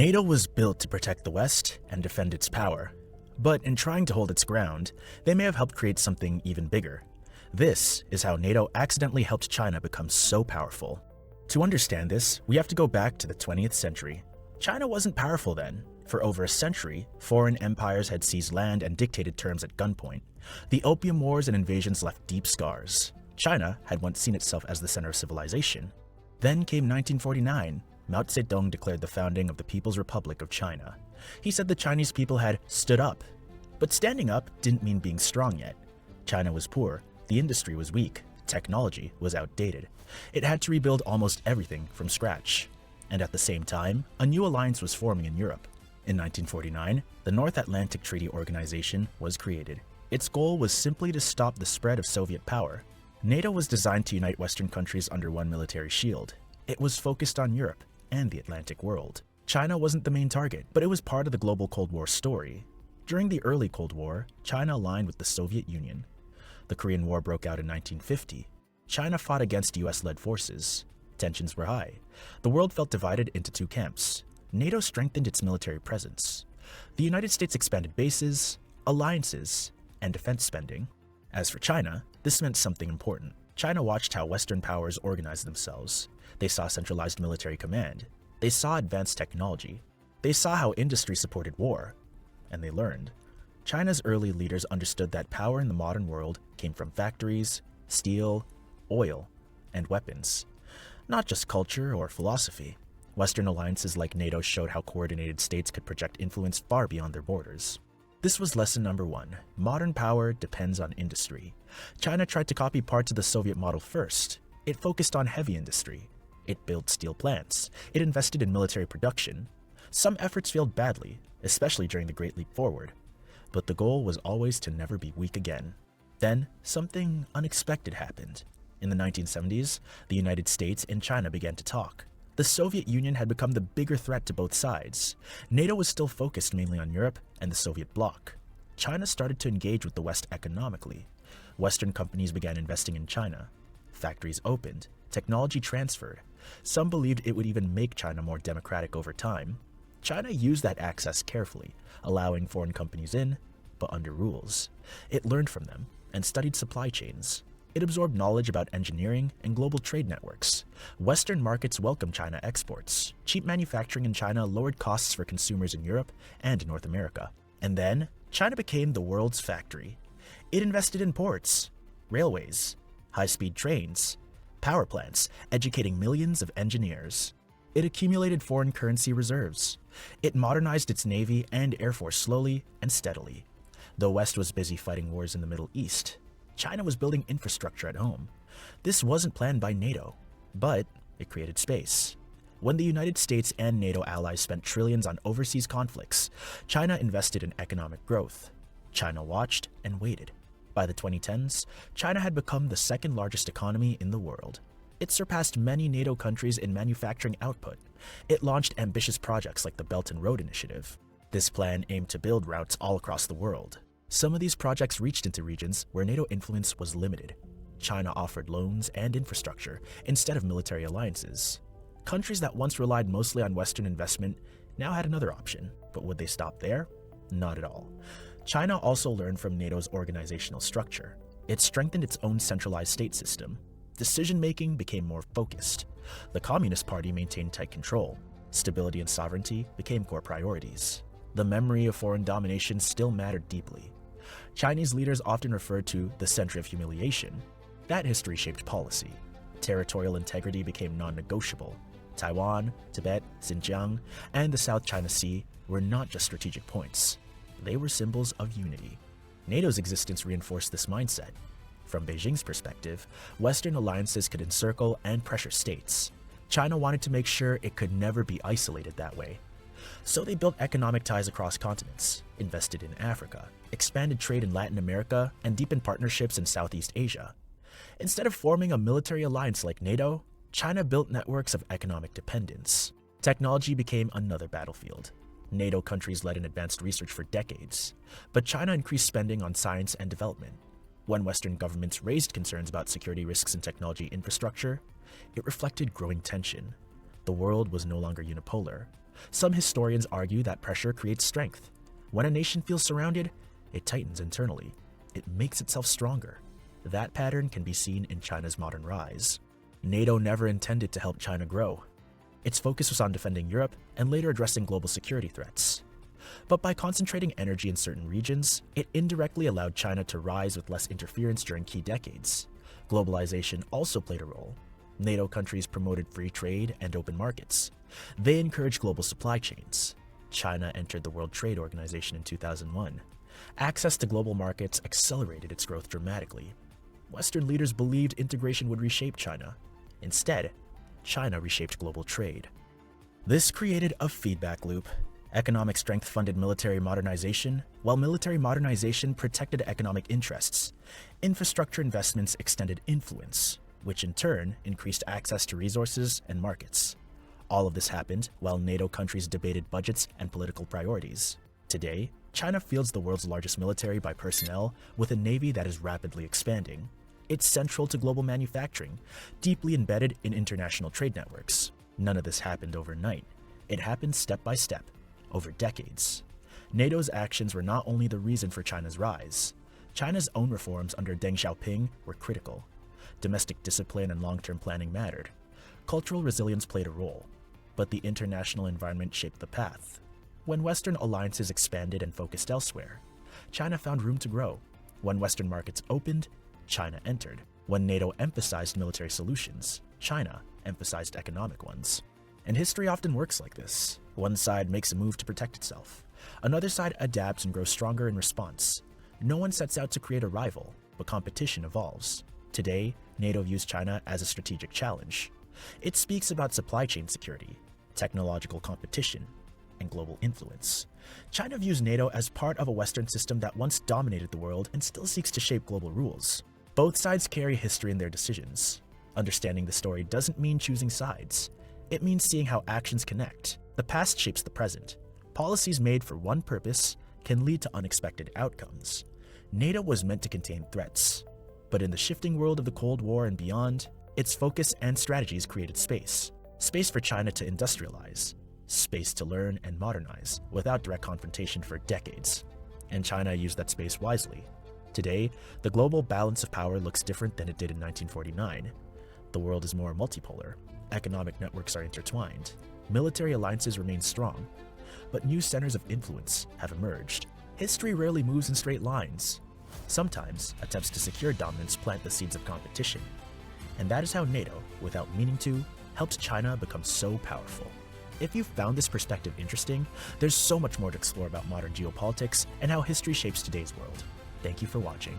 NATO was built to protect the West and defend its power. But in trying to hold its ground, they may have helped create something even bigger. This is how NATO accidentally helped China become so powerful. To understand this, we have to go back to the 20th century. China wasn't powerful then. For over a century, foreign empires had seized land and dictated terms at gunpoint. The Opium Wars and invasions left deep scars. China had once seen itself as the center of civilization. Then came 1949. Mao Zedong declared the founding of the People's Republic of China. He said the Chinese people had stood up. But standing up didn't mean being strong yet. China was poor, the industry was weak, technology was outdated. It had to rebuild almost everything from scratch. And at the same time, a new alliance was forming in Europe. In 1949, the North Atlantic Treaty Organization was created. Its goal was simply to stop the spread of Soviet power. NATO was designed to unite Western countries under one military shield. It was focused on Europe and the Atlantic world. China wasn't the main target, but it was part of the global Cold War story. During the early Cold War, China aligned with the Soviet Union. The Korean War broke out in 1950. China fought against US-led forces. Tensions were high. The world felt divided into two camps. NATO strengthened its military presence. The United States expanded bases, alliances, and defense spending. As for China, this meant something important. China watched how Western powers organized themselves. They saw centralized military command. They saw advanced technology. They saw how industry supported war. And they learned. China's early leaders understood that power in the modern world came from factories, steel, oil, and weapons. Not just culture or philosophy. Western alliances like NATO showed how coordinated states could project influence far beyond their borders. This was lesson number one. Modern power depends on industry. China tried to copy parts of the Soviet model first. It focused on heavy industry. It built steel plants. It invested in military production. Some efforts failed badly, especially during the Great Leap Forward. But the goal was always to never be weak again. Then, something unexpected happened. In the 1970s, the United States and China began to talk. The Soviet Union had become the bigger threat to both sides. NATO was still focused mainly on Europe and the Soviet bloc. China started to engage with the West economically. Western companies began investing in China. Factories opened. Technology transferred. Some believed it would even make China more democratic over time. China used that access carefully, allowing foreign companies in, but under rules. It learned from them and studied supply chains. It absorbed knowledge about engineering and global trade networks. Western markets welcomed China exports. Cheap manufacturing in China lowered costs for consumers in Europe and North America. And then, China became the world's factory. It invested in ports, railways, high-speed trains, power plants, educating millions of engineers. It accumulated foreign currency reserves. It modernized its navy and air force slowly and steadily. The West was busy fighting wars in the Middle East. China was building infrastructure at home. This wasn't planned by NATO, but it created space. When the United States and NATO allies spent trillions on overseas conflicts, China invested in economic growth. China watched and waited. By the 2010s, China had become the second largest economy in the world. It surpassed many NATO countries in manufacturing output. It launched ambitious projects like the Belt and Road Initiative. This plan aimed to build routes all across the world. Some of these projects reached into regions where NATO influence was limited. China offered loans and infrastructure instead of military alliances. Countries that once relied mostly on Western investment now had another option, but would they stop there? Not at all. China also learned from NATO's organizational structure. It strengthened its own centralized state system. Decision-making became more focused. The Communist Party maintained tight control. Stability and sovereignty became core priorities. The memory of foreign domination still mattered deeply. Chinese leaders often referred to the century of humiliation. That history shaped policy. Territorial integrity became non-negotiable. Taiwan, Tibet, Xinjiang, and the South China Sea were not just strategic points. They were symbols of unity. NATO's existence reinforced this mindset. From Beijing's perspective, Western alliances could encircle and pressure states. China wanted to make sure it could never be isolated that way. So they built economic ties across continents, invested in Africa, expanded trade in Latin America, and deepened partnerships in Southeast Asia. Instead of forming a military alliance like NATO, China built networks of economic dependence. Technology became another battlefield. NATO countries led in advanced research for decades, but China increased spending on science and development. When Western governments raised concerns about security risks in technology infrastructure, it reflected growing tension. The world was no longer unipolar. Some historians argue that pressure creates strength. When a nation feels surrounded, it tightens internally. It makes itself stronger. That pattern can be seen in China's modern rise. NATO never intended to help China grow. Its focus was on defending Europe and later addressing global security threats. But by concentrating energy in certain regions, it indirectly allowed China to rise with less interference during key decades. Globalization also played a role. NATO countries promoted free trade and open markets. They encouraged global supply chains. China entered the World Trade Organization in 2001. Access to global markets accelerated its growth dramatically. Western leaders believed integration would reshape China. Instead, China reshaped global trade. This created a feedback loop. Economic strength funded military modernization, while military modernization protected economic interests. Infrastructure investments extended influence, which in turn increased access to resources and markets. All of this happened while NATO countries debated budgets and political priorities. Today, China fields the world's largest military by personnel with a navy that is rapidly expanding. It's central to global manufacturing, deeply embedded in international trade networks. None of this happened overnight. It happened step by step, over decades. NATO's actions were not only the reason for China's rise. China's own reforms under Deng Xiaoping were critical. Domestic discipline and long-term planning mattered. Cultural resilience played a role, but the international environment shaped the path. When Western alliances expanded and focused elsewhere, China found room to grow. When Western markets opened, China entered. When NATO emphasized military solutions, China emphasized economic ones. And history often works like this. One side makes a move to protect itself. Another side adapts and grows stronger in response. No one sets out to create a rival, but competition evolves. Today, NATO views China as a strategic challenge. It speaks about supply chain security, technological competition, and global influence. China views NATO as part of a Western system that once dominated the world and still seeks to shape global rules. Both sides carry history in their decisions. Understanding the story doesn't mean choosing sides. It means seeing how actions connect. The past shapes the present. Policies made for one purpose can lead to unexpected outcomes. NATO was meant to contain threats, but in the shifting world of the Cold War and beyond, its focus and strategies created space. Space for China to industrialize, space to learn and modernize without direct confrontation for decades. And China used that space wisely. Today, the global balance of power looks different than it did in 1949. The world is more multipolar. Economic networks are intertwined. Military alliances remain strong. But new centers of influence have emerged. History rarely moves in straight lines. Sometimes, attempts to secure dominance plant the seeds of competition. And that is how NATO, without meaning to, helped China become so powerful. If you found this perspective interesting, there's so much more to explore about modern geopolitics and how history shapes today's world. Thank you for watching.